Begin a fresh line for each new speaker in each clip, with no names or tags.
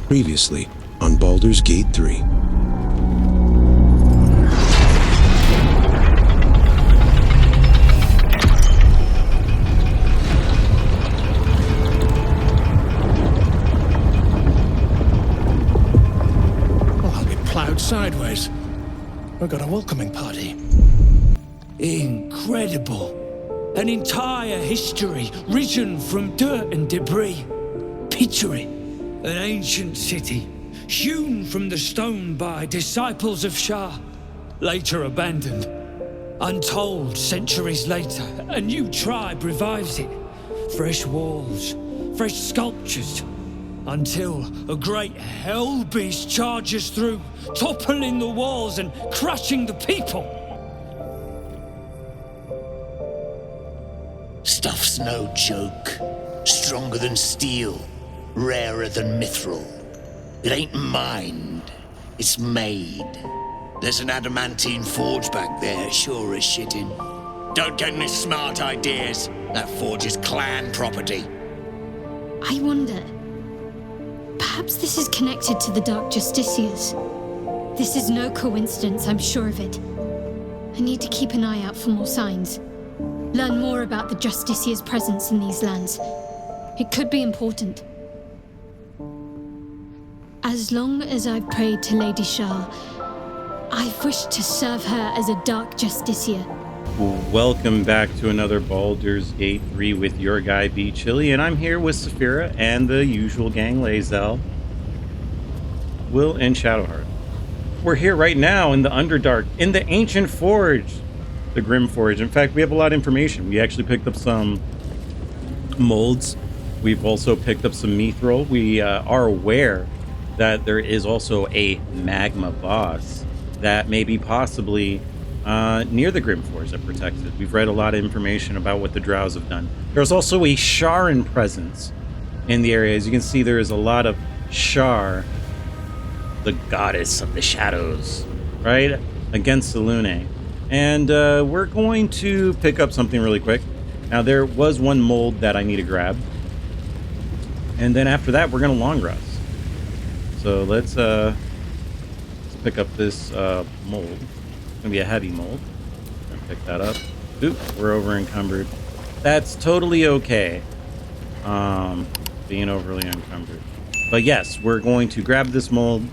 Previously on Baldur's Gate 3.
Sideways. We've got a welcoming party.
Incredible. An entire history risen from dirt and debris. Picture it. An ancient city, hewn from the stone by disciples of Shah, later abandoned. Untold centuries later, a new tribe revives it. Fresh walls, fresh sculptures. Until a great hell beast charges through, toppling the walls and crushing the people.
Stuff's no joke. Stronger than steel, rarer than mithral. It ain't mined, it's made. There's an Adamantine Forge back there, sure as shitting. Don't get any smart ideas. That forge is clan property.
I wonder... perhaps this is connected to the Dark Justiciars. This is no coincidence, I'm sure of it. I need to keep an eye out for more signs. Learn more about the Justiciars' presence in these lands. It could be important. As long as I've prayed to Lady Shah, I've wished to serve her as a Dark Justiciar.
Welcome back to another Baldur's Gate 3 with your guy B Chili, and I'm here with Sapphira and the usual gang, Lae'zel, Will, and Shadowheart. We're here right now in the Underdark, in the ancient forge, the Grymforge. In fact, we have a lot of information. We actually picked up some molds. We've also picked up some mithral. We are aware that there is also a magma boss that may be possibly near the Grymforge that protects it. We've read a lot of information about what the drows have done. There's also a Sharan presence in the area. As you can see, there is a lot of Shar, the goddess of the shadows, right, against the Lune. And we're going to pick up something really quick. Now, there was one mold that I need to grab. And then after that, we're going to long rest. So let's pick up this mold. Gonna be a heavy mold. Gonna pick that up. Oop, we're over encumbered. That's totally okay. Being overly encumbered. But yes, we're going to grab this mold.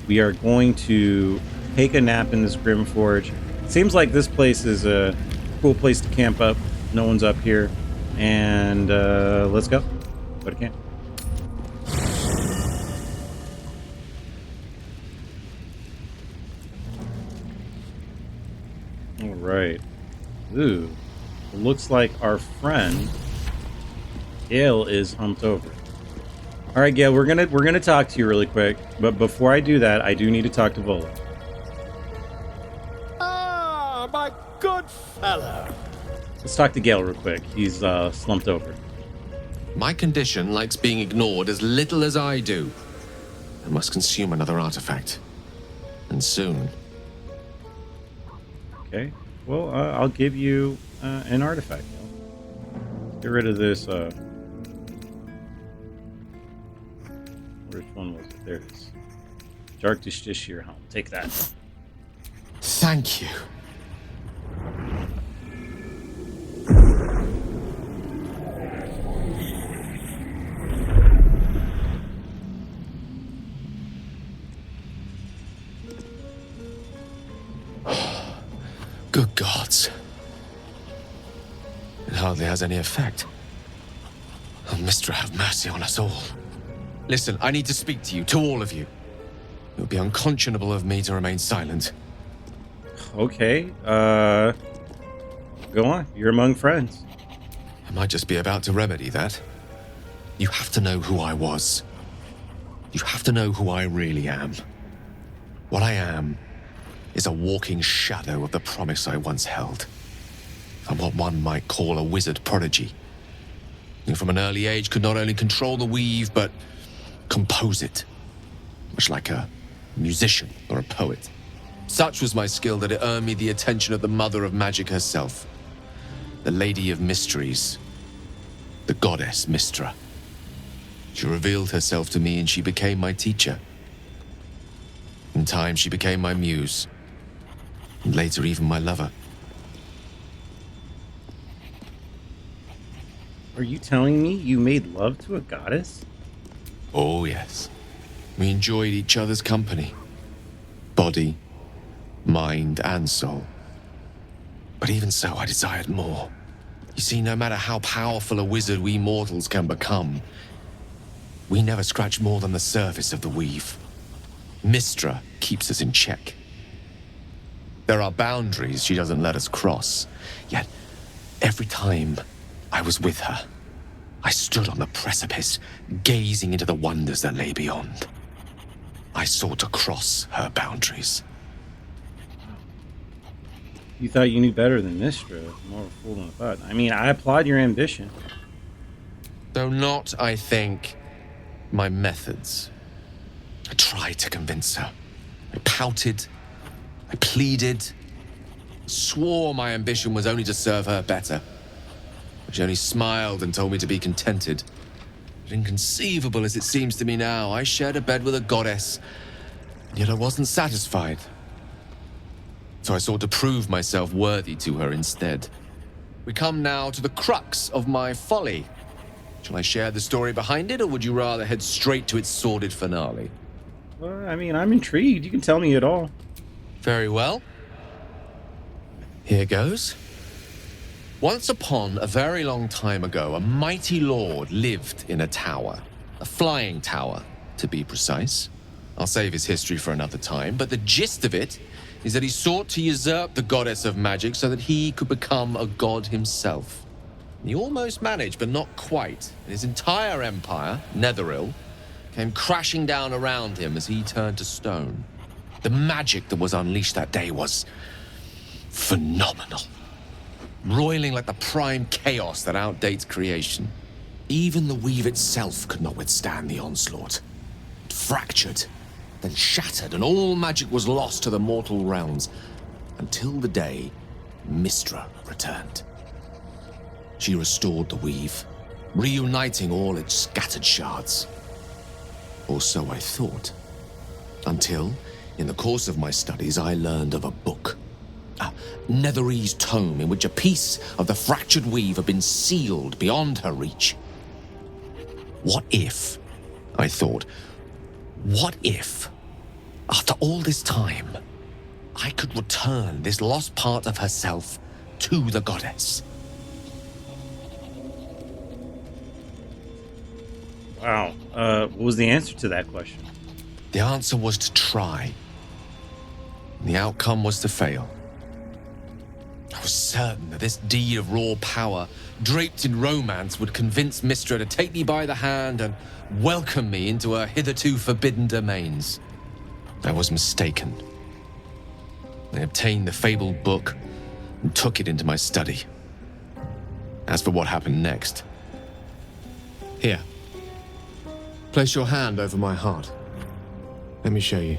We are going to take a nap in this Grymforge. Seems like this place is a cool place to camp up. No one's up here. And let's go. Go to camp. Right. Ooh. Looks like our friend Gale is humped over. All right, Gale, we're gonna talk to you really quick, but before I do that, I do need to talk to Vola.
Ah, my good fellow.
Let's talk to Gale real quick. He's slumped over.
My condition likes being ignored as little as I do. I must consume another artifact. And soon.
Okay. Well, I'll give you an artifact. Get rid of this. Which one was it? There it is. Dark Justiciar helm. Take that.
Thank you. Good gods. It hardly has any effect. Oh, Mistra, have mercy on us all. Listen, I need to speak to you, to all of you. It would be unconscionable of me to remain silent.
Okay, go on. You're among friends.
I might just be about to remedy that. You have to know who I was. You have to know who I really am. What I am is a walking shadow of the promise I once held. I'm what one might call a wizard prodigy. And from an early age could not only control the weave, but compose it. Much like a musician or a poet. Such was my skill that it earned me the attention of the mother of magic herself. The Lady of Mysteries. The goddess Mistra. She revealed herself to me and she became my teacher. In time, she became my muse. And later, even my lover.
Are you telling me you made love to a goddess?
Oh, yes. We enjoyed each other's company. Body, mind, and soul. But even so, I desired more. You see, no matter how powerful a wizard we mortals can become, we never scratch more than the surface of the weave. Mystra keeps us in check. There are boundaries she doesn't let us cross. Yet, every time I was with her, I stood on the precipice, gazing into the wonders that lay beyond. I sought to cross her boundaries.
You thought you knew better than Mystra. More of a fool than a thought. I mean, I applaud your ambition.
Though not, I think, my methods. I tried to convince her. I pouted. I pleaded. Swore my ambition was only to serve her better. She only smiled and told me to be contented. But inconceivable as it seems to me now, I shared a bed with a goddess, and yet I wasn't satisfied. So I sought to prove myself worthy to her instead. We come now to the crux of my folly. Shall I share the story behind it, or would you rather head straight to its sordid finale?
Well, I mean, I'm intrigued. You can tell me it all.
Very well. Here goes. Once upon a very long time ago, a mighty lord lived in a tower. A flying tower, to be precise. I'll save his history for another time, but the gist of it is that he sought to usurp the goddess of magic so that he could become a god himself. He almost managed, but not quite. And his entire empire, Netheril, came crashing down around him as he turned to stone. The magic that was unleashed that day was phenomenal. Roiling like the prime chaos that outdates creation. Even the weave itself could not withstand the onslaught. It fractured, then shattered, and all magic was lost to the mortal realms, until the day Mystra returned. She restored the weave, reuniting all its scattered shards. Or so I thought. Until, in the course of my studies, I learned of a book. A Netherese tome in which a piece of the fractured weave had been sealed beyond her reach. What if, I thought, what if, after all this time, I could return this lost part of herself to the goddess?
Wow. What was the answer to that question?
The answer was to try. The outcome was to fail. I was certain that this deed of raw power, draped in romance, would convince Mystra to take me by the hand and welcome me into her hitherto forbidden domains. I was mistaken. I obtained the fabled book and took it into my study. As for what happened next... Here. Place your hand over my heart. Let me show you.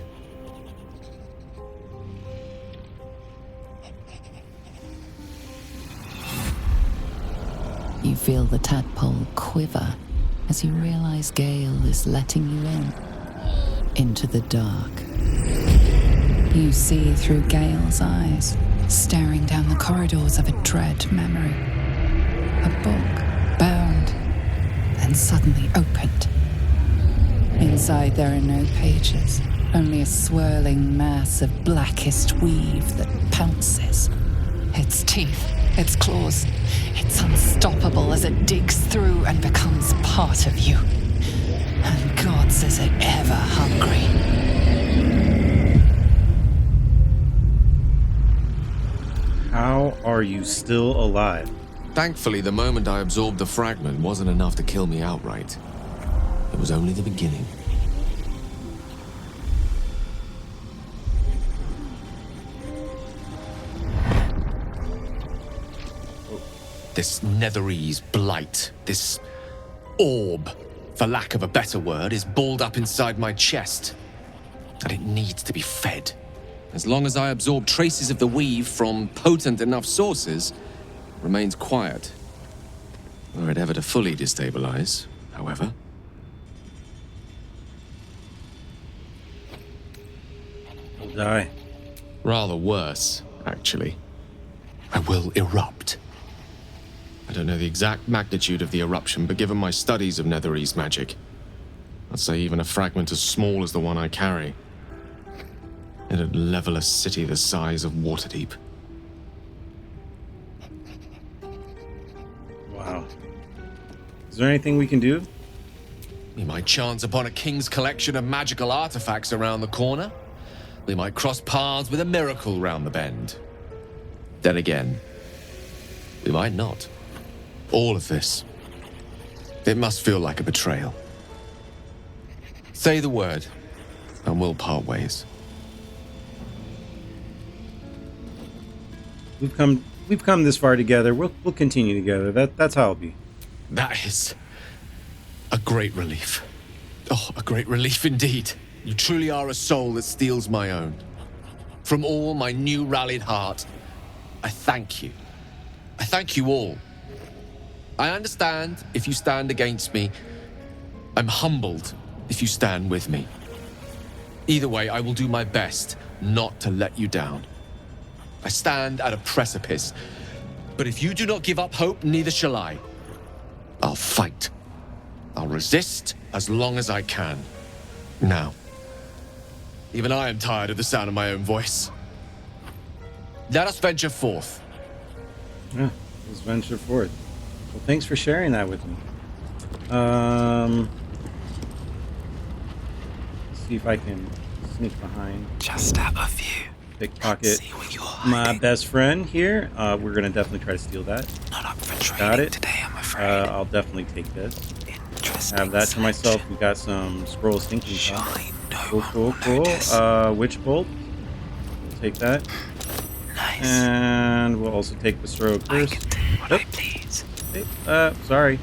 You feel the tadpole quiver as you realize Gale is letting you into the dark. You see through Gale's eyes, staring down the corridors of a dread memory. A book, bound, then suddenly opened. Inside there are no pages, only a swirling mass of blackest weave that pounces. Its teeth, its claws, it's unstoppable as it digs through and becomes part of you. And gods, is it ever hungry.
How are you still alive?
Thankfully, the moment I absorbed the fragment wasn't enough to kill me outright. It was only the beginning. This Netherese blight, this orb, for lack of a better word, is balled up inside my chest. And it needs to be fed. As long as I absorb traces of the weave from potent enough sources, it remains quiet. Were it ever to fully destabilize, however,
Die.
Rather worse, actually. I will erupt. I don't know the exact magnitude of the eruption, but given my studies of Netherese magic, I'd say even a fragment as small as the one I carry, it'd level a city the size of Waterdeep.
Wow. Is there anything we can do?
We might chance upon a king's collection of magical artifacts around the corner. We might cross paths with a miracle round the bend. Then again, we might not. All of this, it must feel like a betrayal. Say the word, and we'll part ways.
We've come this far together. We'll continue together. That's how it'll be.
That is a great relief. Oh, a great relief indeed. You truly are a soul that steals my own. From all my new rallied heart, I thank you. I thank you all. I understand if you stand against me. I'm humbled if you stand with me. Either way, I will do my best not to let you down. I stand at a precipice, but if you do not give up hope, neither shall I. I'll fight. I'll resist as long as I can. Now, even I am tired of the sound of my own voice. Let us venture forth.
Yeah, let's venture forth. Well, thanks for sharing that with me. Let's see if I can sneak behind.
Just have a view.
Pickpocket my best friend here. We're gonna definitely try to steal that.
Not up for trading
Got it.
today, I'm afraid.
I'll definitely take this.
Interesting.
Have that to myself. We got some scrolls thinking time. Cool. Witch bolt. We'll take that.
Nice.
And we'll also take the stroke
I
first.
can do what I please.
Sorry.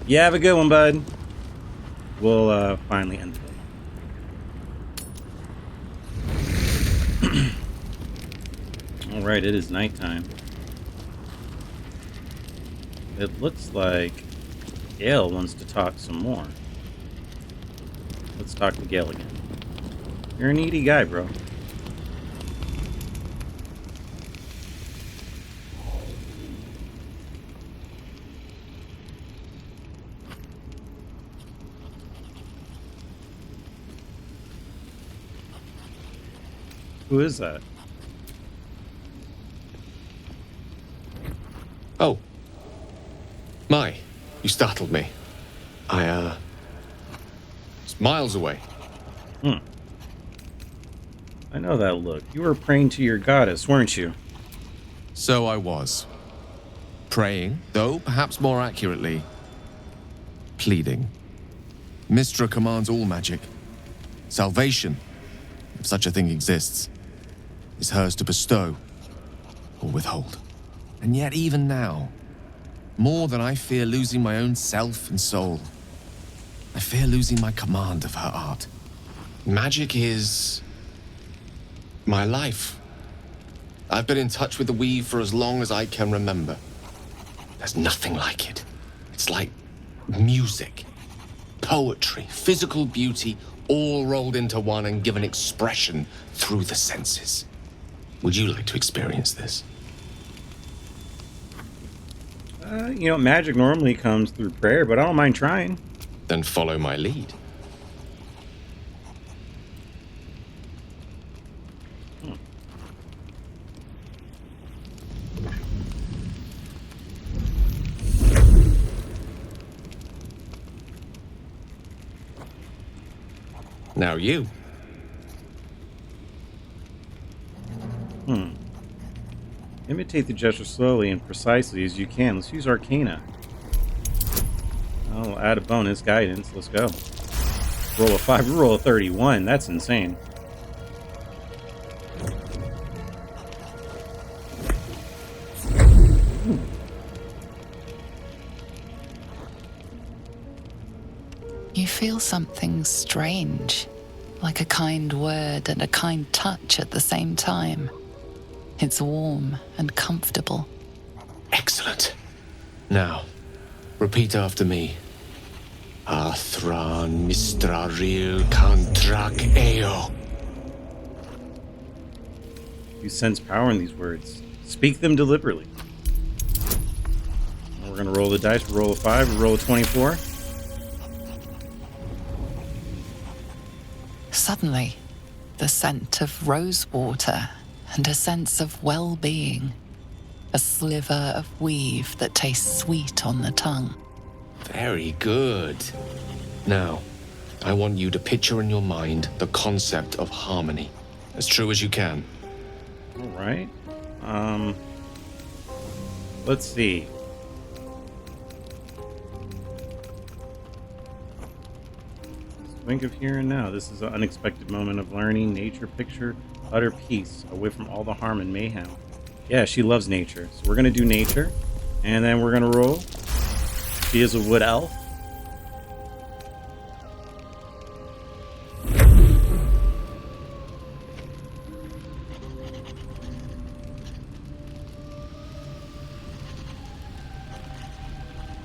You have a good one, bud. We'll finally end the day. Alright, it is nighttime. It looks like Gale wants to talk some more. Let's talk to Gale again. You're a needy guy, bro. Who is that?
Oh. You startled me. It's miles away.
I know that look. You were praying to your goddess, weren't you?
So I was. Praying, though perhaps more accurately, pleading. Mystra commands all magic. Salvation, if such a thing exists, is hers to bestow or withhold. And yet even now, more than I fear losing my own self and soul, I fear losing my command of her art. Magic is my life. I've been in touch with the weave for as long as I can remember. There's nothing like it. It's like music, poetry, physical beauty, all rolled into one and given expression through the senses. Would you like to experience this?
Magic normally comes through prayer, but I don't mind trying.
Then follow my lead. Now you.
Imitate the gesture slowly and precisely as you can. Let's use Arcana. I'll add a bonus, guidance. Let's go. Roll a 5, roll a 31. That's insane.
You feel something strange, like a kind word and a kind touch at the same time. It's warm and comfortable.
Excellent. Now, repeat after me. Athran mistraril kantrak eo.
You sense power in these words. Speak them deliberately. We're going to roll the dice. We'll roll a 5. We'll roll a 24.
Suddenly, the scent of rose water and a sense of well-being. A sliver of weave that tastes sweet on the tongue.
Very good. Now, I want you to picture in your mind the concept of harmony. As true as you can.
All right. Let's see. Think of here and now. This is an unexpected moment of learning. Nature picture, utter peace, away from all the harm and mayhem. Yeah, she loves nature. So we're going to do nature. And then we're going to roll. She is a wood elf.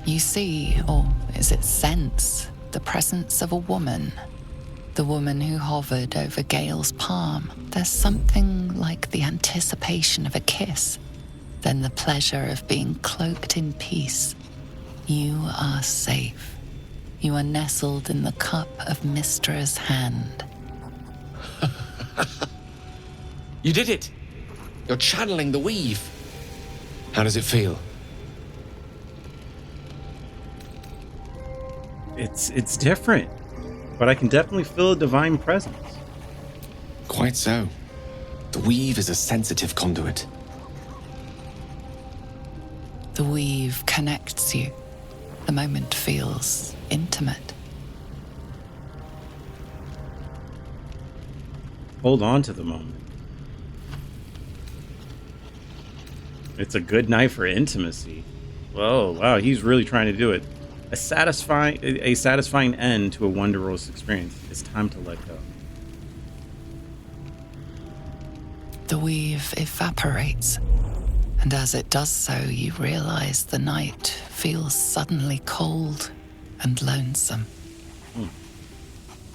You see, or is it sense, the presence of a woman. The woman who hovered over Gale's palm. There's something like the anticipation of a kiss, then the pleasure of being cloaked in peace. You are safe. You are nestled in the cup of Mystra's hand.
You did it! You're channeling the weave. How does it feel?
It's different, but I can definitely feel a divine presence.
Quite so. The weave is a sensitive conduit.
The weave connects you. The moment feels intimate.
Hold on to the moment. It's a good night for intimacy. Whoa, wow, he's really trying to do it. A satisfying end to a wondrous experience. It's time to let go.
The weave evaporates, and as it does so, you realize the night feels suddenly cold and lonesome.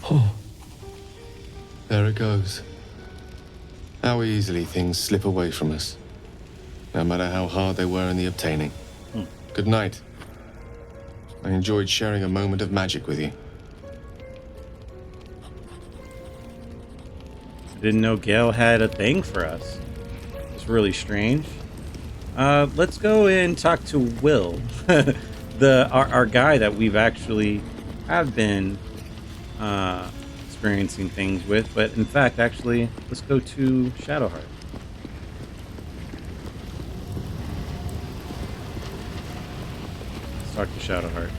Oh. There it goes. How easily things slip away from us, no matter how hard they were in the obtaining. Good night. I enjoyed sharing a moment of magic with you.
I didn't know Gale had a thing for us. It's really strange. Let's go and talk to Will, our guy that we've actually have been experiencing things with. But in fact, actually, let's go to Shadowheart. Talk to Shadowheart.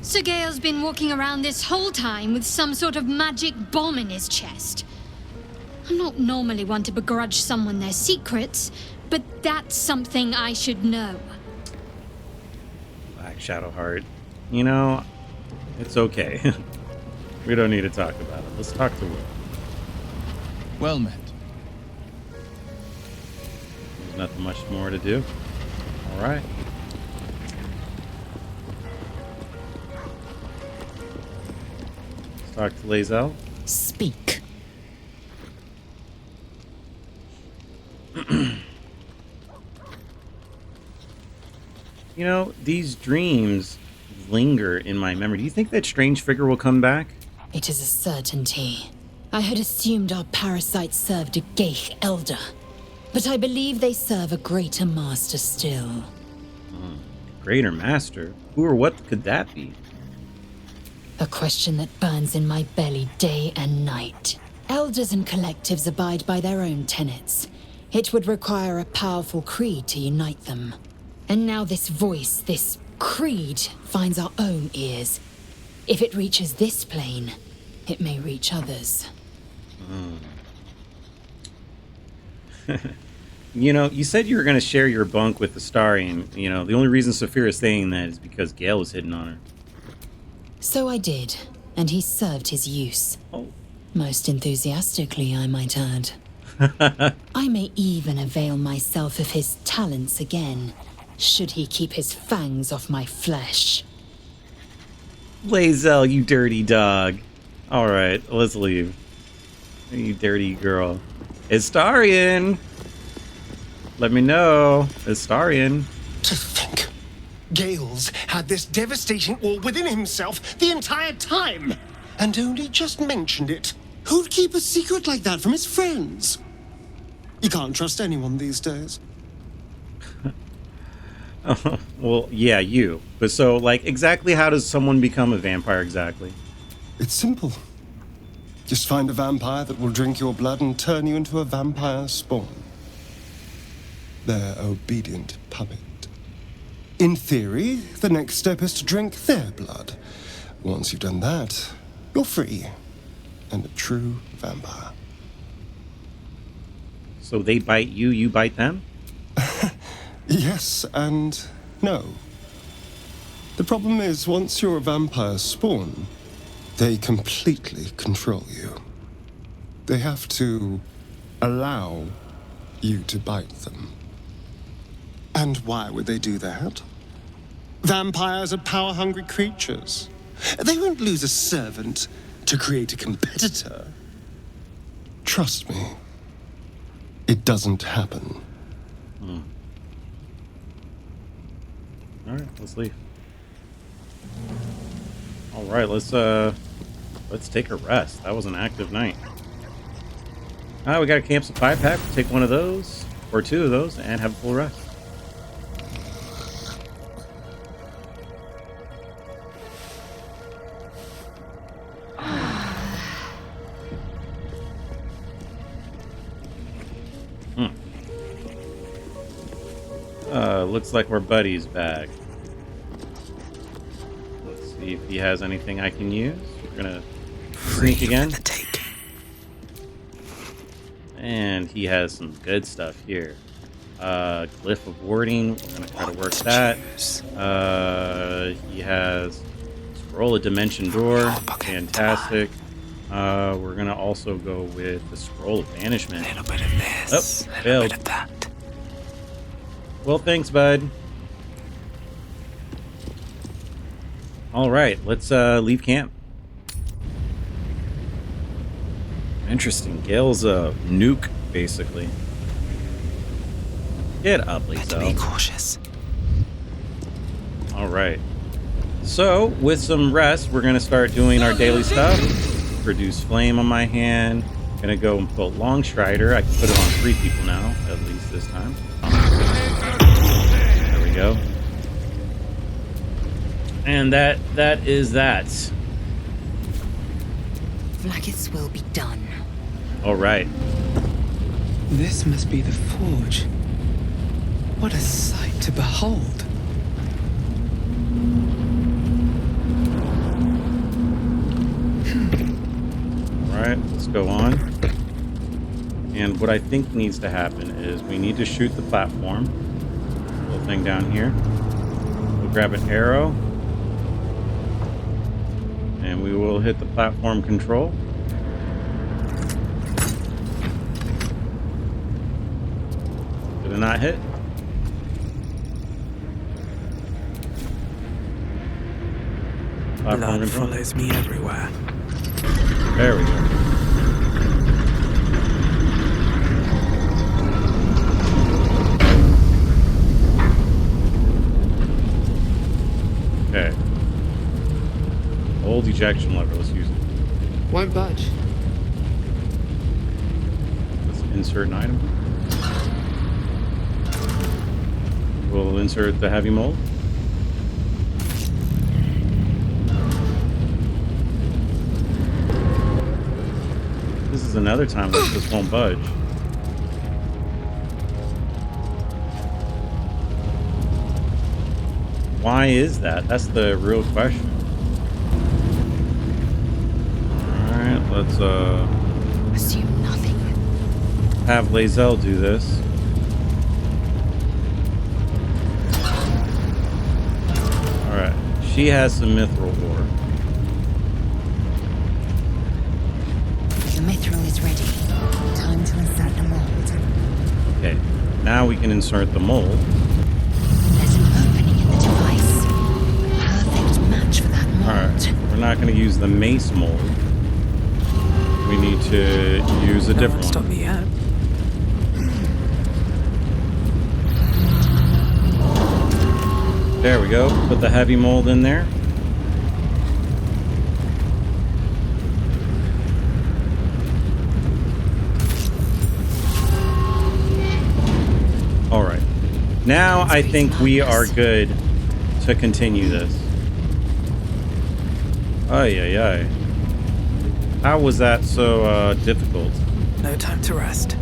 So Gale's been walking around this whole time with some sort of magic bomb in his chest. I'm not normally one to begrudge someone their secrets, but that's something I should know.
Black Shadowheart. You know, it's okay. We don't need to talk about it. Let's talk to Will.
Well met.
There's nothing much more to do. All right. Talk to Lae'zel.
Speak.
You know, these dreams linger in my memory. Do you think that strange figure will come back?
It is a certainty. I had assumed our parasites served a Geich elder, but I believe they serve a greater master still.
Greater master? Who or what could that be?
A question that burns in my belly day and night. Elders and collectives abide by their own tenets. It would require a powerful creed to unite them. And now this voice, this creed, finds our own ears. If it reaches this plane, it may reach others.
You know, you said you were going to share your bunk with the Starry, and, you know, the only reason Sapphira is saying that is because Gale was hitting on her.
So I did, and he served his use.
Oh.
Most enthusiastically, I might add. I may even avail myself of his talents again, should he keep his fangs off my flesh.
Lae'zel, you dirty dog. All right, let's leave. You dirty girl. Astarion! Let me know. Astarion.
To think, Gale's had this devastating war within himself the entire time, and only just mentioned it. Who'd keep a secret like that from his friends? You can't trust anyone these days.
Well, yeah, you. But so, like, exactly how does someone become a vampire exactly?
It's simple. Just find a vampire that will drink your blood and turn you into a vampire spawn. Their obedient puppet. In theory, the next step is to drink their blood. Once you've done that, you're free. And a true vampire.
So they bite you, you bite them?
Yes and no. The problem is, once you're a vampire spawn, they completely control you. They have to allow you to bite them. And why would they do that? Vampires are power-hungry creatures. They won't lose a servant to create a competitor. Trust me, it doesn't happen.
All right, let's leave. All right, let's take a rest. That was an active night. All right, we got a camp supply pack. We'll take one of those or two of those and have a full rest. Looks like our buddy's back. Let's see if he has anything I can use. We're gonna sneak again. And he has some good stuff here. Glyph of warding. We're gonna try to work that. He has scroll of dimension door. Fantastic. We're gonna also go with the scroll of banishment.
A little bit of this,
Oh,
a little
failed.
bit of that.
Well, thanks, bud. All right, let's leave camp. Interesting. Gale's a nuke, basically. Get up, Lae'zel.
Be cautious.
All right. So, with some rest, we're going to start doing our daily stuff. Produce flame on my hand. Gonna go and put Long Strider. I can put it on 3 people now, at least this time. There we go. And that is that.
Vlaakith's will be done.
All right.
This must be the forge. What a sight to behold.
All right, let's go on. And what I think needs to happen is we need to shoot the platform. Little thing down here. We'll grab an arrow. And we will hit the platform control. Did it not hit? Platform
Blood
control.
follows me everywhere.
There we go. Okay. Old ejection lever. Let's use it.
Won't budge.
Let's insert an item. We'll insert the heavy mold. This is another time that this won't budge. Why is that? That's the real question. Alright, let's
Assume nothing.
have Lae'zel do this. Alright. She has some mithril ore.
The mithril is ready. Time to insert the mold.
Okay. Now we can insert the mold.
There's an opening in the device. Perfect match for that mold.
Alright. We're not going to use the mace mold. We need to use a different
Stop
one.
me yet.
There we go. Put the heavy mold in there. All right. Now I think we are good to continue this. Ay, ay, ay. How was that so difficult?
No time to rest.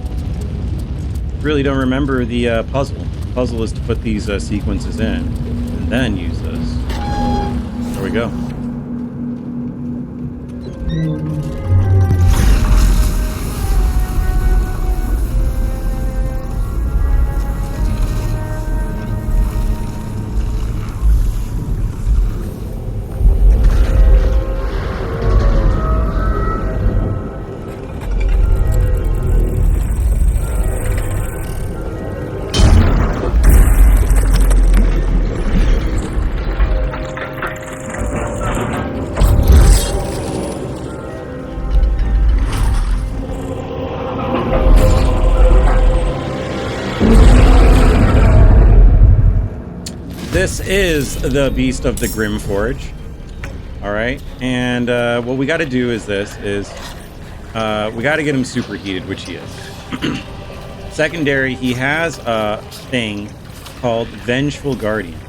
Really don't remember the puzzle. The puzzle is to put these sequences in and then use this. There we go. This is the beast of the Grymforge. All right, and what we got to do is we got to get him superheated, which he is. Secondary, he has a thing called Vengeful Guardian.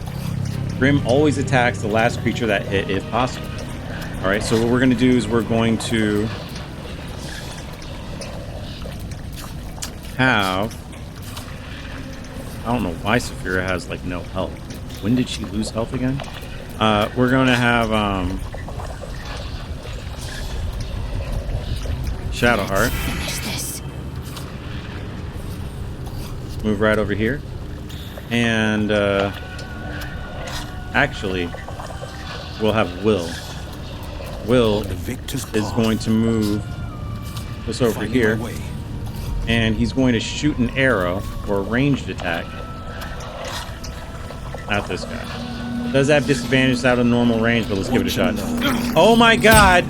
Grim always attacks the last creature that hit if possible. All right, so what we're going to do is we're going to have... I don't know why Sapphira has, like, no health. When did she lose health again? We're going to have Shadowheart. Move right over here. And actually, we'll have Will. Will is going to move this over here. And he's going to shoot an arrow or a ranged attack at this guy. Does have disadvantage out of normal range, but let's give it a shot. Oh my god!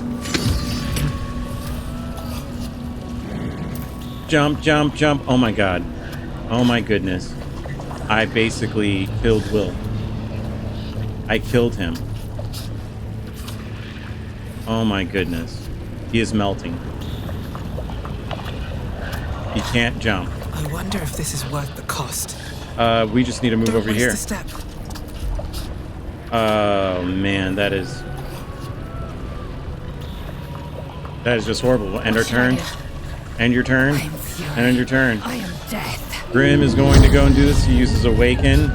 Jump, jump, jump. Oh my god. Oh my goodness. I basically killed Will. I killed him. Oh my goodness. He is melting. He can't jump.
I wonder if this is worth the cost.
We just need to move
Don't
over
waste
here.
a step.
Oh man, that is just horrible. End our turn. End your turn. And end your turn.
I am death.
Grim is going to go and do this. He uses Awaken.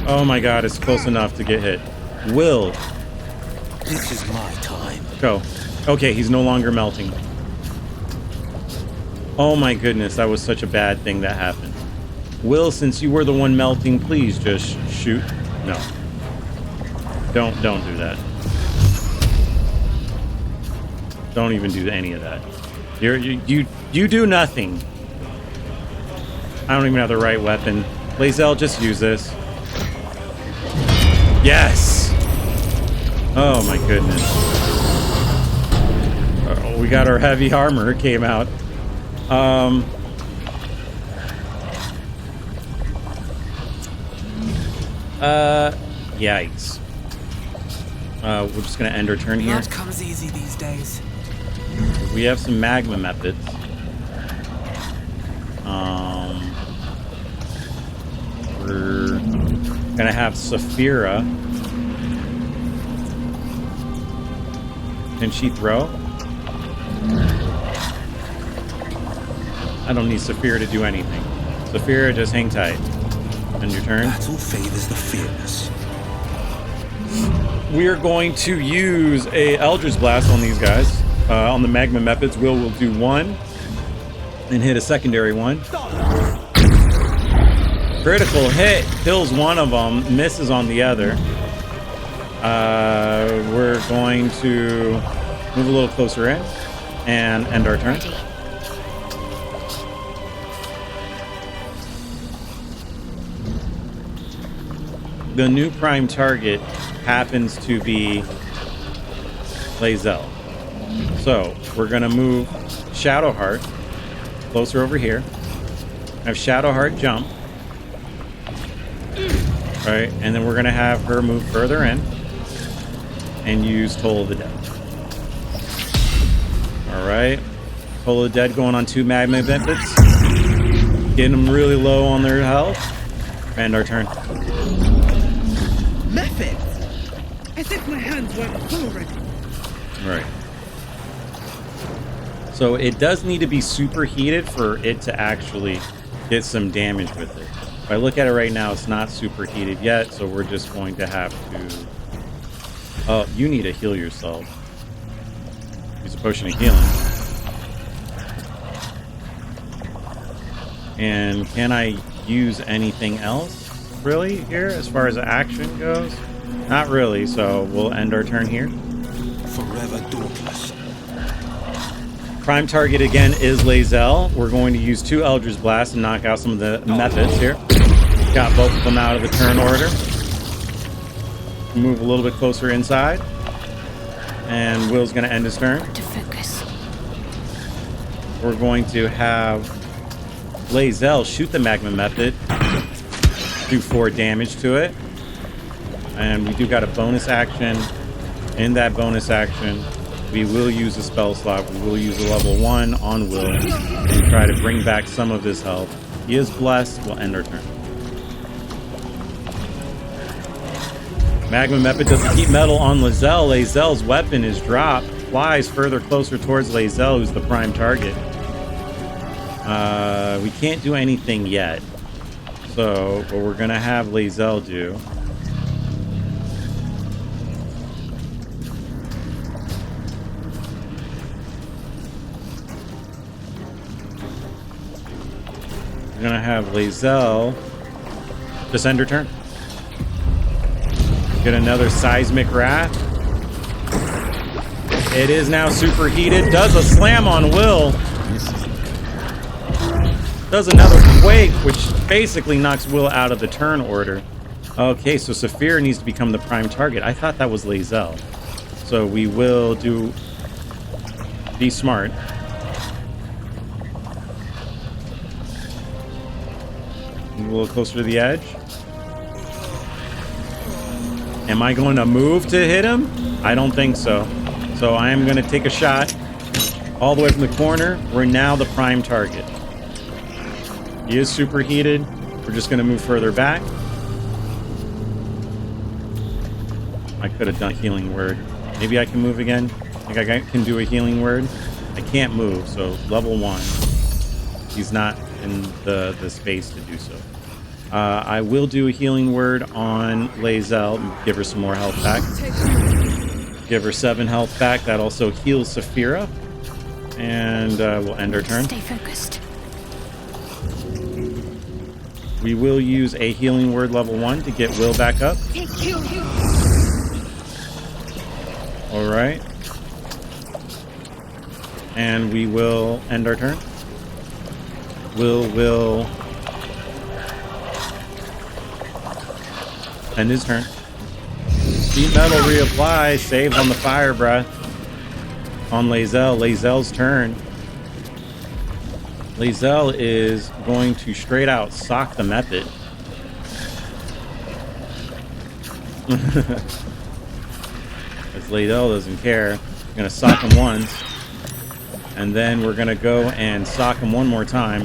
Oh my god, it's close enough to get hit. Will.
This is my time.
Go. Okay, he's no longer melting. Oh my goodness, that was such a bad thing that happened. Will, since you were the one melting, please just shoot. No. Don't do that. Don't even do any of that. You do nothing. I don't even have the right weapon. Lae'zel, just use this. Yes! Oh my goodness. Oh, we got our heavy armor. It came out. Yikes. We're just gonna end our turn here.
Blood comes easy these days.
We have some magma methods. We're gonna have Sapphira. Can she throw? I don't need Sapphira to do anything. Sapphira, just hang tight. End your turn.
Battle favors the fearless.
We are going to use a Eldritch Blast on these guys. On the magma methods, will do one and hit a secondary one. Critical hit, kills one of them, misses on the other. We're going to move a little closer in and end our turn. The new prime target happens to be Lae'zel. So we're gonna move Shadowheart closer over here. Have Shadowheart jump Right, and then we're going to have her move further in and use Toll of the Dead. All right, Toll of the Dead going on 2 magma methods, getting them really low on their health. End our turn.
Methods? As if my hands weren't full already.
Right. So it does need to be superheated for it to actually get some damage with it. If I look at it right now, it's not superheated yet, so we're just going to have to... Oh, you need to heal yourself. Use a potion of healing. And can I use anything else, really, here, as far as action goes? Not really, so we'll end our turn here.
Forever dauntless.
Prime target again is Lae'zel. We're going to use 2 Eldritch Blasts and knock out some of the methods here. Got both of them out of the turn order. Move a little bit closer inside. And Will's going to end his turn.
To focus.
We're going to have Lae'zel shoot the magma method. Do 4 damage to it. And we do got a bonus action. In that bonus action, we will use a spell slot. We will use a level 1 on Will and try to bring back some of his health. He is blessed. We'll end our turn. Magma Method doesn't keep metal on Lae'zel. Lae'zel's weapon is dropped. Flies further closer towards Lae'zel, who's the prime target. We can't do anything yet. So what we're going to have Lae'zel do... We're going to have Lae'zel just end her turn. Get another Seismic Wrath. It is now superheated. Does a slam on Will. Does another Quake, which basically knocks Will out of the turn order. Okay, so Sapphira needs to become the prime target. I thought that was Lae'zel. So we will do... Be smart. A little closer to the edge. Am I going to move to hit him? I don't think so. So I am going to take a shot all the way from the corner. We're now the prime target. He is superheated. We're just going to move further back. I could have done healing word. Maybe I can move again. I think I can do a healing word. I can't move, so level 1. He's not in the space to do so. I will do a healing word on Lae'zel. Give her some more health back. Give her 7 health back. That also heals Sapphira. And we'll end our turn.
Stay focused.
We will use a healing word level 1 to get Will back up. All right. And we will end our turn. Will end his turn. Deep metal reapply. Saves on the fire breath. On Lae'zel. Lae'zel's turn. Lae'zel is going to straight out sock the method. As Lae'zel doesn't care. We're going to sock him once. And then we're going to go and sock him one more time.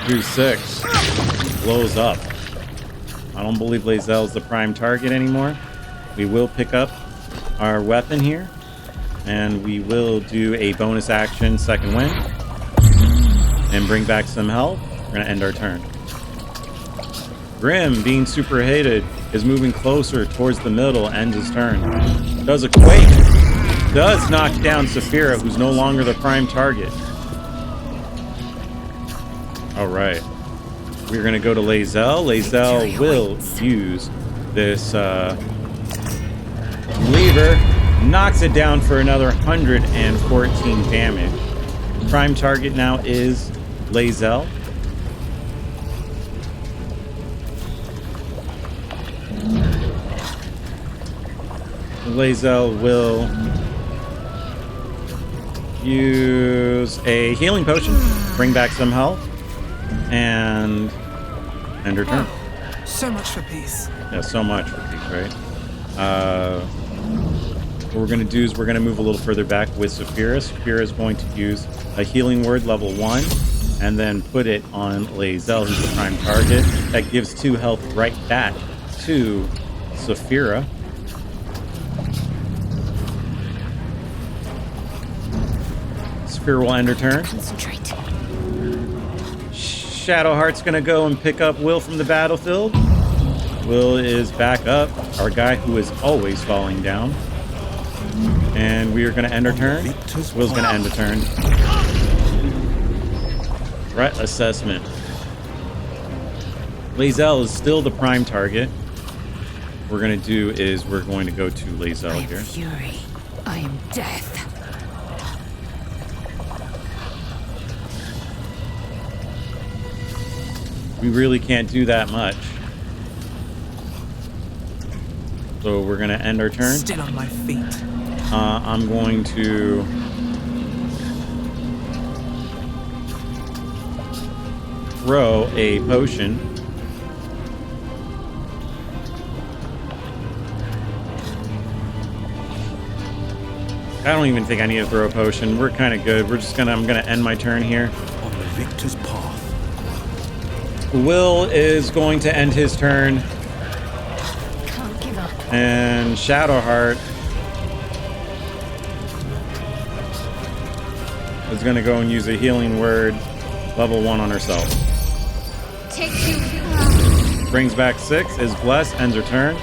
Do 6. Blows up. I don't believe Lae'zel is the prime target anymore. We will pick up our weapon here. And we will do a bonus action, second wind. And bring back some health. We're going to end our turn. Grim, being superheated, is moving closer towards the middle, ends his turn. Does a Quake. Does knock down Sapphira, who's no longer the prime target. Alright. We're going to go to Lae'zel. Lae'zel will use this lever. Knocks it down for another 114 damage. Prime target now is Lae'zel. Lae'zel will use a healing potion, bring back some health, and end her turn.
So much for peace.
Yeah, so much for these, right? What we're going to do is we're going to move a little further back with Sapphira. Sapphira is going to use a healing word level 1 and then put it on Lae'zel, who's the prime target. That gives 2 health right back to Sapphira. Sapphira will end her turn.
Concentrate.
Shadowheart's going to go and pick up Will from the battlefield. Will is back up, our guy who is always falling down. And we are going to end our turn. Will's going to end the turn. Threat assessment. Lae'zel is still the prime target. What we're going to do is we're going to go to Lae'zel here.
I am fury. I am death.
We really can't do that much. So we're going to end our turn.
Still on my feet.
I'm going to throw a potion. I don't even think I need to throw a potion. We're kind of good. I'm gonna end my turn here.
On the victor's path.
Will is going to end his turn.
Can't give up.
And Shadowheart is going to go and use a healing word level 1 on herself.
Take 2.
Brings back 6, is blessed, ends her turn.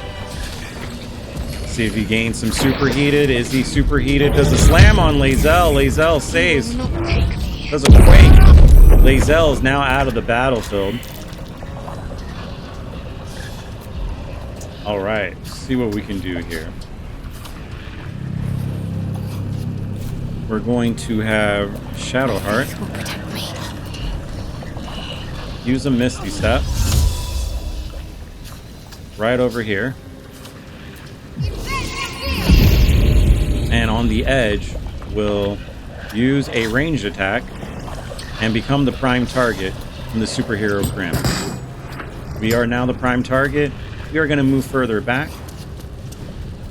See if he gains some superheated. Is he superheated? Does a slam on Lae'zel. Lae'zel saves. Does a quake. Lae'zel is now out of the battlefield. All right, see what we can do here. We're going to have Shadowheart use a Misty Step right over here. And on the edge, we'll use a ranged attack and become the prime target from the superhero Grym. We are now the prime target. We are going to move further back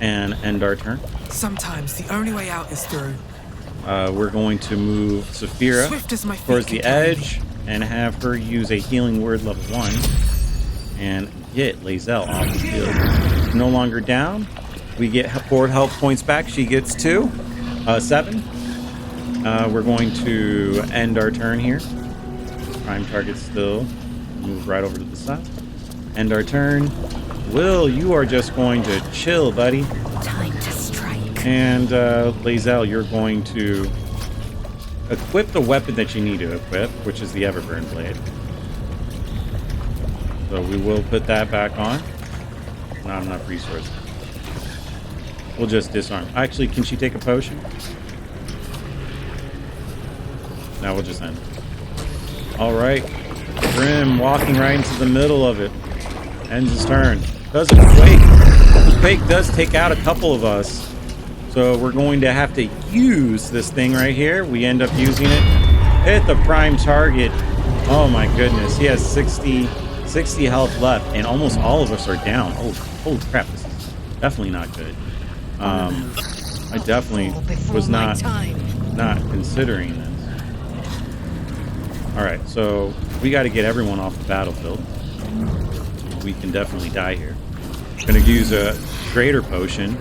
and end our turn.
Sometimes the only way out is through.
We're going to move Sapphira
Swift as my feet
towards the
can carry
edge and have her use a healing word level 1 and get Lae'zel off the field. No longer down. We get 4 health points back. She gets 2. 7. We're going to end our turn here. Prime target still. Move right over to the side. End our turn. Will, you are just going to chill, buddy.
Time to strike.
And Lae'zel, you're going to equip the weapon that you need to equip, which is the Everburn Blade. So we will put that back on. Not enough resources. We'll just disarm. Actually, can she take a potion? No, we'll just end. All right. Grym walking right into the middle of it. Ends his turn. Does a quake. The quake does take out a couple of us. So we're going to have to use this thing right here. We end up using it. Hit the prime target. Oh my goodness. He has 60 health left, and almost all of us are down. Oh, holy crap. This is definitely not good. I definitely was not considering this. All right, so we got to get everyone off the battlefield. We can definitely die here. I'm going to use a greater potion.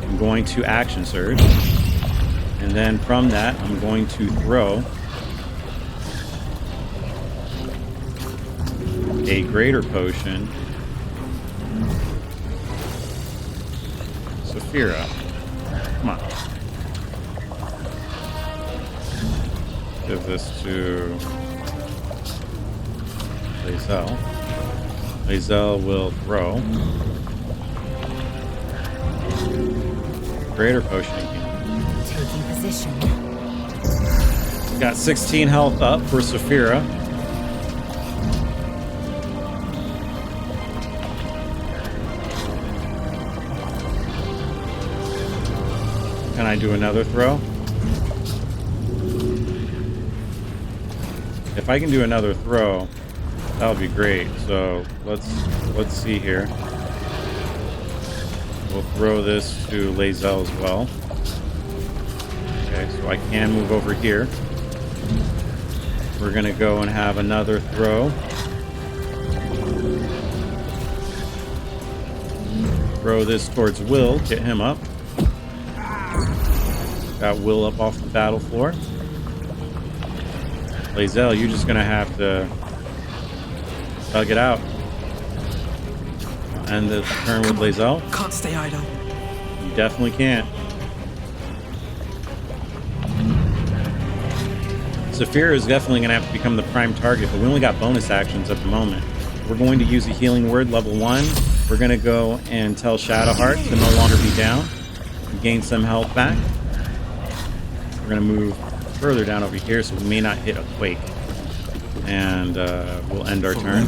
I'm going to action surge. And then from that, I'm going to throw a greater potion. Sapphira. Come on. Give this to Lae'zel. Lae'zel will throw greater potion again.
Taking position.
Got 16 health up for Sapphira. Can I do another throw? If I can do another throw, that would be great. So let's see here. We'll throw this to Lae'zel as well. Okay, so I can move over here. We're going to go and have another throw. Throw this towards Will, get him up. Got Will up off the battle floor. Lae'zel, you're just going to have to tug it out. And the turn with Lae'zel.
Can't stay idle.
You definitely can't. Sapphira is definitely going to have to become the prime target, but we only got bonus actions at the moment. We're going to use a healing word, level 1. We're going to go and tell Shadowheart to no longer be down. Gain some health back. We're going to move further down over here, so we may not hit a quake. And we'll end our turn.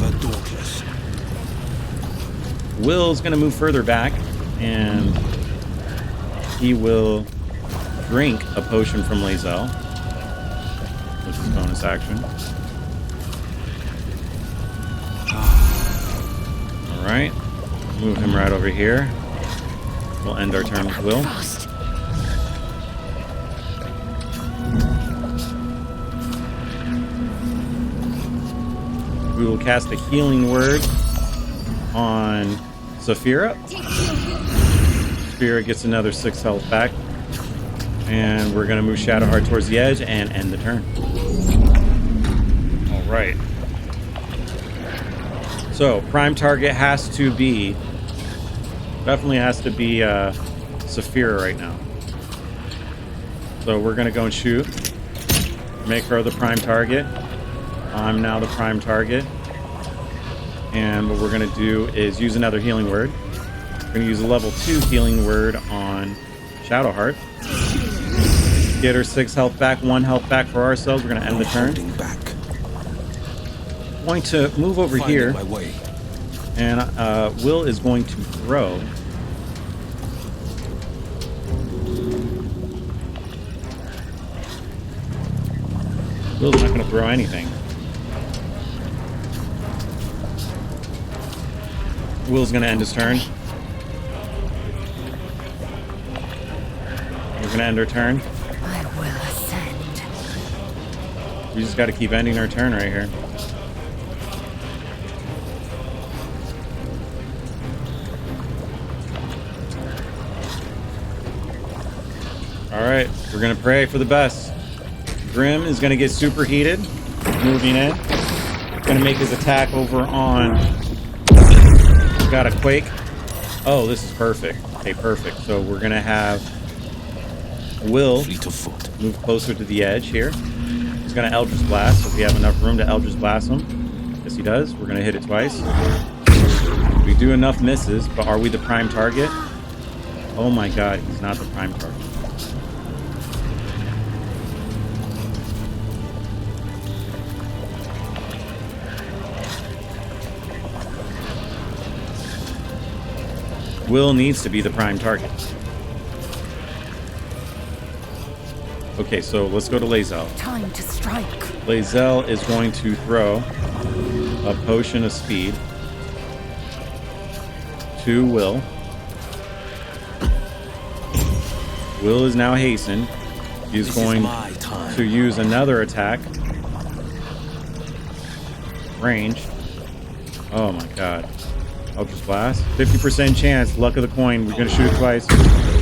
Will's going to move further back, and he will drink a potion from Lae'zel, which is bonus action. Alright. Move him right over here. We'll end our turn with Will. We will cast a healing word on Sapphira. Sapphira gets another 6 health back. And we're going to move Shadowheart towards the edge and end the turn. Alright. So, prime target has to be... Definitely has to be Sapphira right now. So we're going to go and shoot. Make her the prime target. I'm now the prime target. And what we're going to do is use another healing word. We're going to use a level 2 healing word on Shadowheart. Get her 6 health back, 1 health back for ourselves. We're going to end the turn. Going to move over here. And Will is going to throw. Will's not going to throw anything. Will's going to end his turn. We're going to end our turn.
I will ascend.
We just got to keep ending our turn right here. Alright, we're going to pray for the best. Grim is going to get superheated, moving in. Going to make his attack over on... Got a quake. Oh, this is perfect. Okay, perfect. So we're going to have Will move closer to the edge here. He's going to Eldritch Blast, so we have enough room to Eldritch Blast him. Yes, he does. We're going to hit it twice. We do enough misses, but are we the prime target? Oh my god, he's not the prime target. Will needs to be the prime target. Okay, so let's go to Lae'zel.
Time to strike.
Lae'zel is going to throw a potion of speed to Will. Will is now hastened. He's going to use another attack. Range. Oh my god. Eldritch Blast. 50% chance. Luck of the coin. We're going to shoot it twice.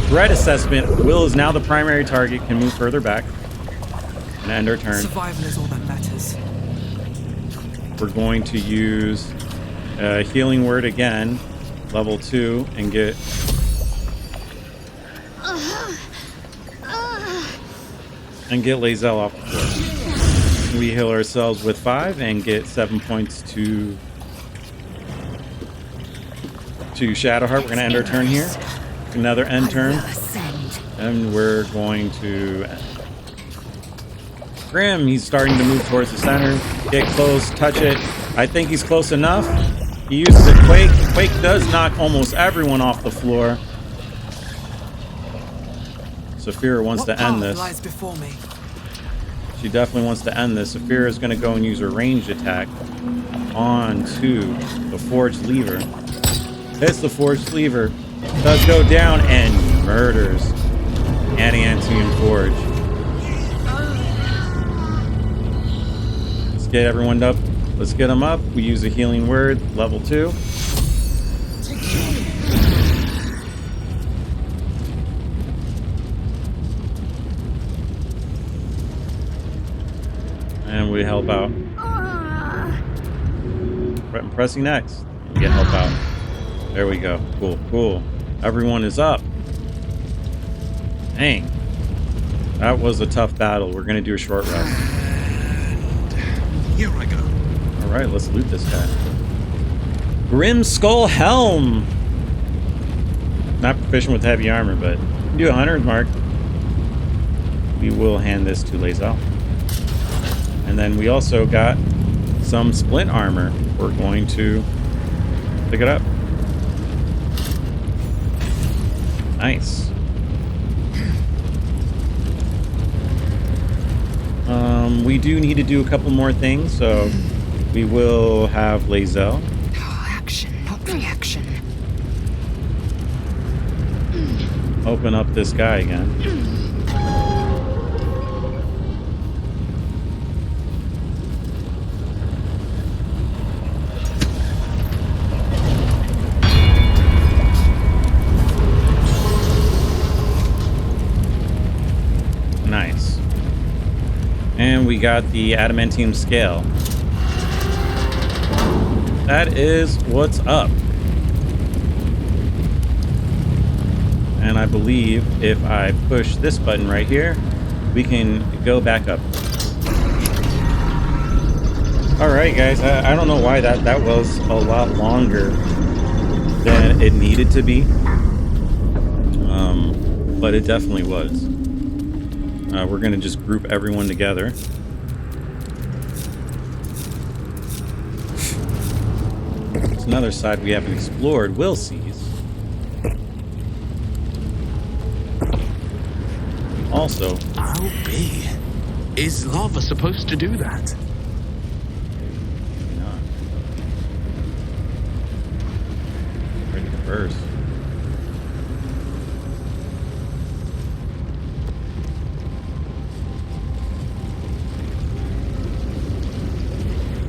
Threat assessment. Will is now the primary target. Can move further back. And end our turn.
Survival is all that matters.
We're going to use a healing word again. Level 2. And get... And get Lae'zel off the floor. We heal ourselves with 5 and get 7 points to Shadowheart. We're going to end our turn here. Another end turn. And we're going to... Grim, he's starting to move towards the center. Get close, touch it. I think he's close enough. He uses a Quake. Quake does knock almost everyone off the floor. Sapphira wants to end this.
Lies before me?
She definitely wants to end this. Sapphira is going to go and use her ranged attack onto the Forged Lever. Hits the Forged Lever. does go down and murders Adamantine Forge. Let's get everyone up. Let's get them up. We use a healing word, level 2. And we help out. Pressing X. You get help out. There we go. Cool, cool. Everyone is up. Dang. That was a tough battle. We're going to do a short rest.
And here I go.
Alright, let's loot this guy. Grim Skull Helm! Not proficient with heavy armor, but you can do 100 mark. We will hand this to Lae'zel. And then we also got some splint armor. We're going to pick it up. Nice. We do need to do a couple more things, so we will have Lae'zel.
Action, not reaction.
Open up this guy again. Nice. And we got the adamantine scale. That is what's up. And I believe if I push this button right here, we can go back up. Alright guys, I don't know why that was a lot longer than it needed to be. But it definitely was. We're going to just group everyone together. There's another side we haven't explored. Will sees. Also,
I'll be. Is lava supposed to do that?
maybe not. Ready to burst.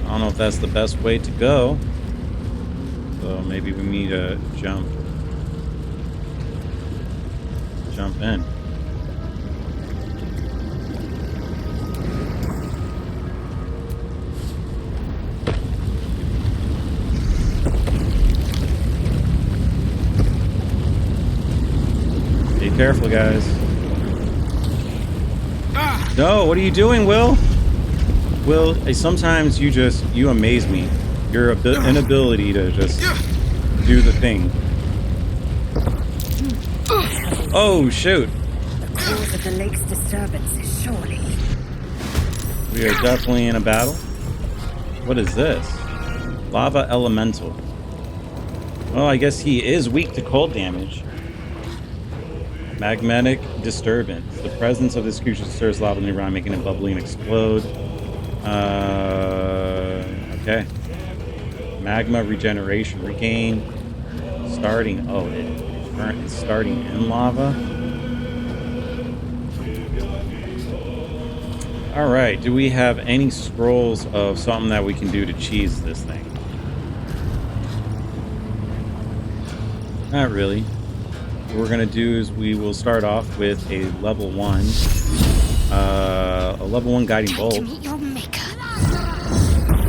I don't know if that's the best way to go. So maybe we need to jump in. Be careful, guys. No, what are you doing, Will? Will, sometimes you amaze me. Your inability to just do the thing. Oh, shoot.
The cause of the lake's disturbance is surely.
We are definitely in a battle. What is this? Lava Elemental. Well, I guess he is weak to cold damage. Magmatic Disturbance. The presence of this creature stirs lava in the ground, making it bubbly and explode. Okay. Magma regeneration. Regain. Starting. Oh, it's starting in lava. Alright. Do we have any scrolls of something that we can do to cheese this thing? Not really. What we're going to do is we will start off with a level 1. A level 1 guiding bolt.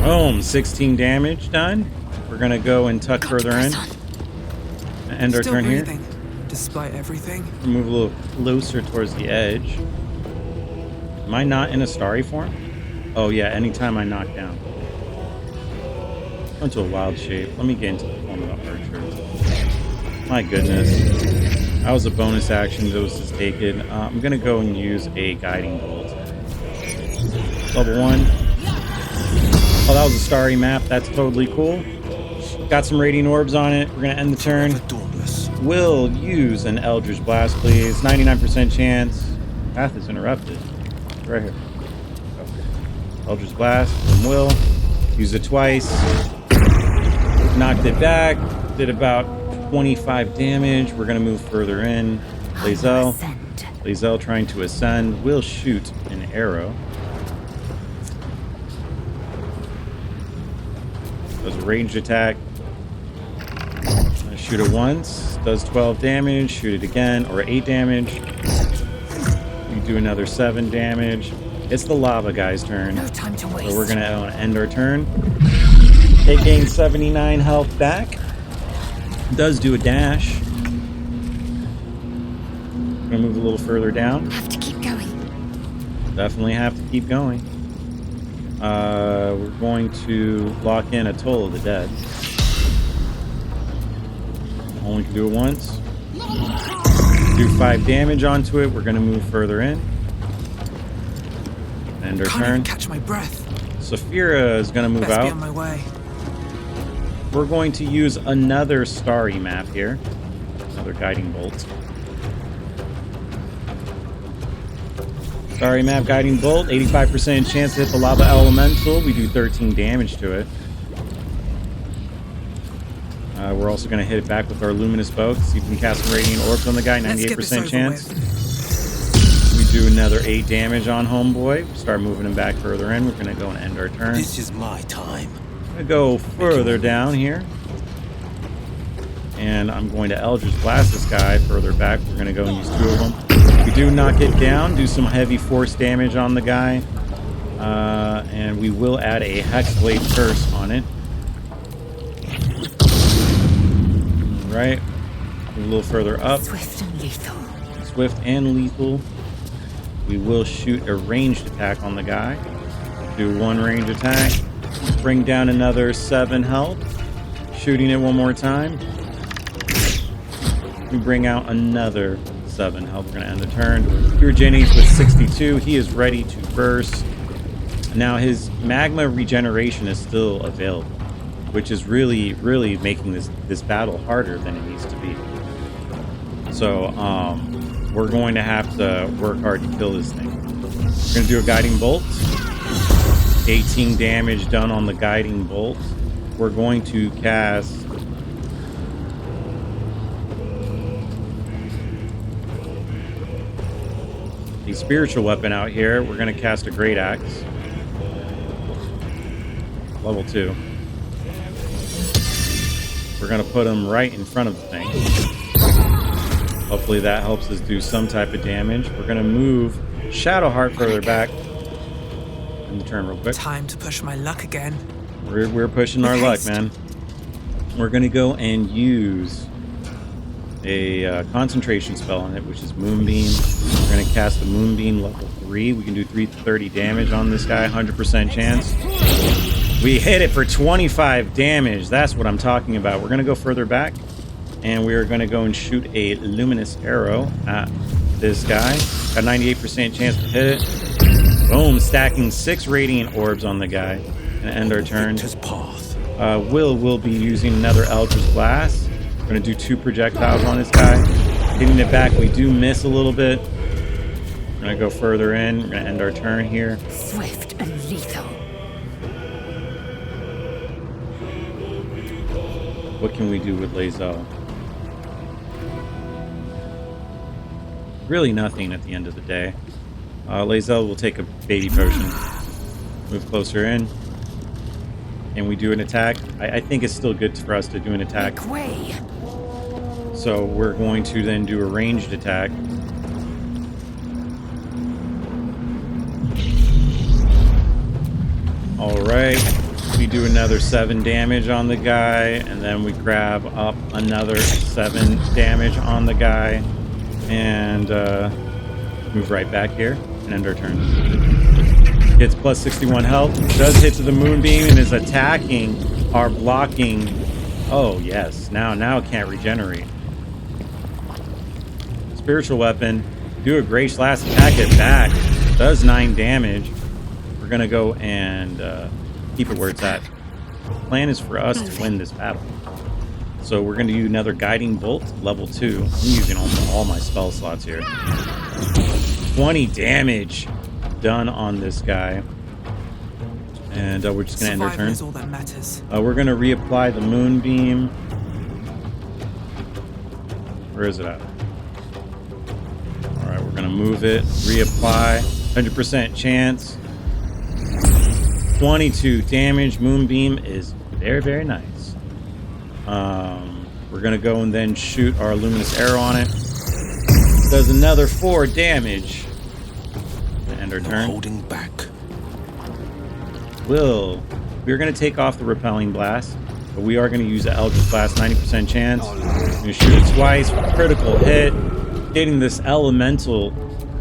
Boom, 16 damage done. We're gonna go and tuck further in. End our turn here.
Despite everything.
Move a little closer towards the edge. Am I not in a starry form? Oh yeah, anytime I knock down. Into a wild shape. Let me get into the form of the archer. My goodness. That was a bonus action that was just taken. I'm gonna go and use a guiding bolt. Level 1. Oh, that was a starry map. That's totally cool. Got some radiant orbs on it. We're going to end the turn. Will use an Eldritch Blast, please. 99% chance. Path is interrupted. Right here. Okay. Eldritch Blast from Will. Use it twice. Knocked it back. Did about 25 damage. We're going to move further in. Lae'zel trying to ascend. Will shoot an arrow. Does a ranged attack. Shoot it once. Does 12 damage. Shoot it again. Or 8 damage. We do another 7 damage. It's the lava guy's turn.
No time to waste.
So we're going to end our turn. It gains 79 health back. Does do a dash. Gonna move a little further down.
Have to keep going.
Definitely have to keep going. We're going to lock in a Toll of the Dead. Only can do it once. Do 5 damage onto it. We're gonna move further in. End our
Can't
turn.
even catch my breath.
Sapphira is gonna move
Best be
out.
on my way.
We're going to use another starry map here. Another guiding bolt. Starry map, guiding bolt. 85% chance to hit the lava elemental. We do 13 damage to it. We're also going to hit it back with our luminous bow. See if we can cast some radiant orbs on the guy. 98% chance. We do another 8 damage on homeboy. Start moving him back further in. We're going to go and end our turn.
This is my time.
I'm going to go further down here. And I'm going to Eldritch Blast this guy further back. We're going to go and use 2 of them. We do knock it down. Do some heavy force damage on the guy. And we will add a Hexblade Curse on it. Right. A little further up.
Swift and lethal.
Swift and lethal. We will shoot a ranged attack on the guy. Do 1 ranged attack. Bring down another 7 health. Shooting it one more time. We bring out another 7 health. We're going to end the turn. Urigenes with 62. He is ready to burst. Now his magma regeneration is still available, which is really, really making this battle harder than it needs to be. So we're going to have to work hard to kill this thing. We're going to do a guiding bolt. 18 damage done on the guiding bolt. We're going to cast a spiritual weapon out here. We're going to cast a great axe. Level 2. We're going to put him right in front of the thing. Hopefully that helps us do some type of damage. We're going to move Shadowheart further back. End the turn real quick.
Time to push my luck again.
We're pushing our luck, man. We're going to go and use a concentration spell on it, which is Moonbeam. We're going to cast the Moonbeam level 3. We can do 330 damage on this guy, 100% chance. We hit it for 25 damage. That's what I'm talking about. We're going to go further back, and we are going to go and shoot a luminous arrow at this guy. Got 98% chance to hit it. Boom, stacking 6 radiant orbs on the guy. And end our turn. Will be using another Eldritch Blast. We're going to do 2 projectiles on this guy. Hitting it back, we do miss a little bit. We're going to go further in. We're going to end our turn here.
Swift and lethal.
What can we do with Lae'zel? Really nothing at the end of the day. Lae'zel will take a baby potion. Move closer in. And we do an attack. I think it's still good for us to do an attack.
Make way.
So we're going to then do a ranged attack. Alright. We do another 7 damage on the guy, and then we grab up another 7 damage on the guy, and move right back here and end our turn. Gets plus 61 health, does hit to the Moonbeam, and is attacking our blocking. Oh yes, now it can't regenerate. Spiritual weapon, do a Grey Slash, attack it back, does 9 damage. We're gonna go and keep it where it's at. The plan is for us to win this battle. So we're going to do another Guiding Bolt, level 2. I'm using all my spell slots here. 20 damage done on this guy. And we're just going to end our turn.
Is all that matters.
We're going to reapply the Moonbeam. Where is it at? All right, we're gonna move it, reapply, 100% chance. 22 damage. Moonbeam is very, very nice. We're gonna go and then shoot our luminous arrow on it. Does another 4 damage. End our turn.
Holding back.
We're gonna take off the repelling blast, but we are gonna use the Eldritch Blast, 90% chance. We're gonna shoot it twice, critical hit, getting this elemental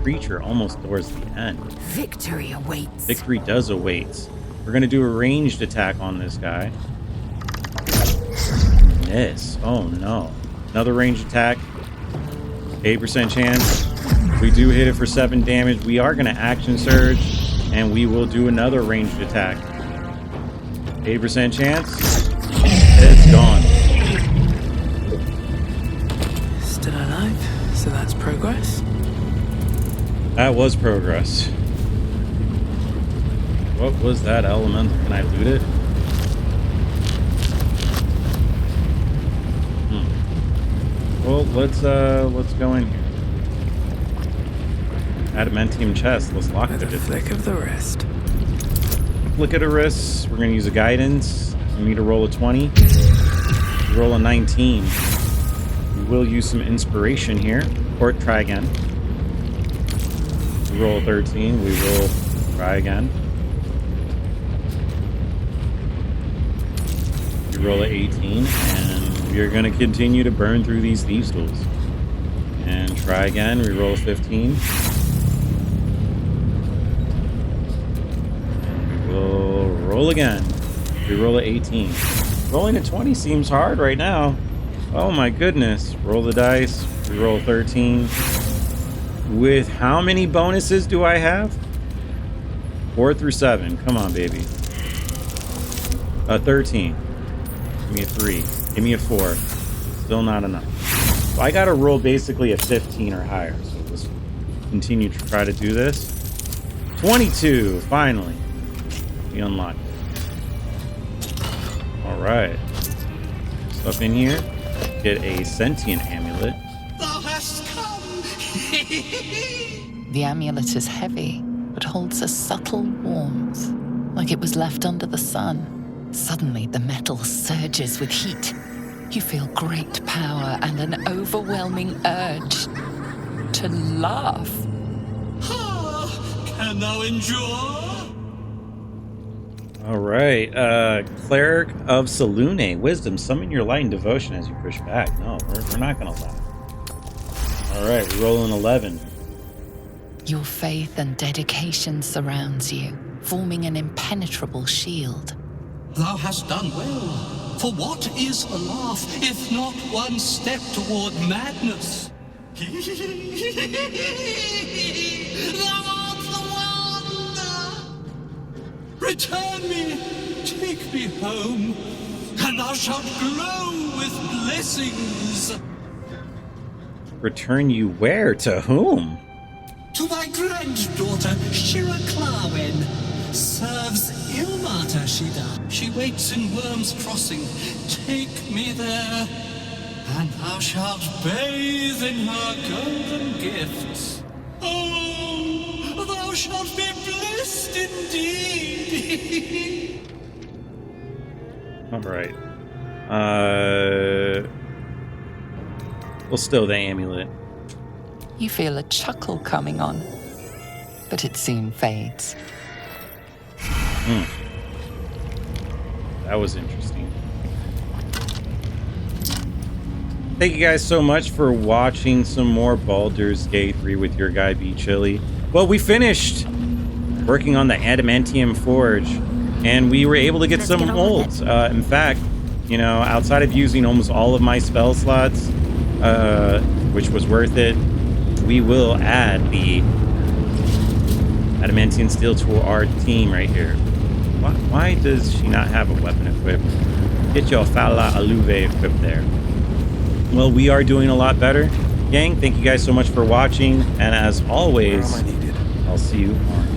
creature almost towards the end.
Victory awaits.
Victory does await. We're gonna do a ranged attack on this guy. Miss. Oh no. Another ranged attack. 8% chance. We do hit it for 7 damage. We are gonna action surge, and we will do another ranged attack. 8% chance. It's gone.
Still alive, so that's progress.
That was progress. What was that elemental? Can I loot it? Well, let's go in here. Adamantium chest. Let's lock it.
With a flick of the wrist.
Flick of the wrist. We're gonna use a guidance. We need to roll a 20. Roll a 19. We will use some inspiration here. Or try again. We roll a 13. We will try again. We roll a 18, and we are going to continue to burn through these thieves' tools. And try again. We roll a 15. We will roll again. We roll a 18. Rolling a 20 seems hard right now. Oh my goodness. Roll the dice. We roll 13. With how many bonuses do I have? 4 through 7. Come on, baby. 13. Give me a 3. Give me a 4. Still not enough. So I gotta roll basically a 15 or higher. So let's continue to try to do this. 22, finally. We unlocked it. Alright. Stuff in here. Get a sentient amulet.
Thou hast come!
The amulet is heavy, but holds a subtle warmth, like it was left under the sun. Suddenly, the metal surges with heat. You feel great power and an overwhelming urge to laugh.
Can thou endure?
All right. Cleric of Selune. Wisdom. Summon your light and devotion as you push back. No, we're not going to laugh. All right. We roll an 11.
Your faith and dedication surrounds you, forming an impenetrable shield.
Thou hast done well. For what is a laugh if not one step toward madness? Thou art the one! Return me, take me home, and thou shalt glow with blessings.
Return you where? To whom?
To thy granddaughter, Shira Clarwen. Serves Ilmata, she does. She waits in Worm's Crossing. Take me there, and thou shalt bathe in her golden gifts. Oh, thou shalt be blessed indeed.
All right. We'll stow the amulet.
You feel a chuckle coming on, but it soon fades.
That was interesting. Thank you guys so much for watching some more Baldur's Gate 3 with your guy B Chili. Well, we finished working on the Adamantine Forge, and we were able to get some molds. In fact, you know, outside of using almost all of my spell slots, which was worth it, we will add the Adamantine Steel to our team right here. Why does she not have a weapon equipped? Get your Fala Aluve equipped there. Well, we are doing a lot better. Gang, thank you guys so much for watching. And as always, I'll see you on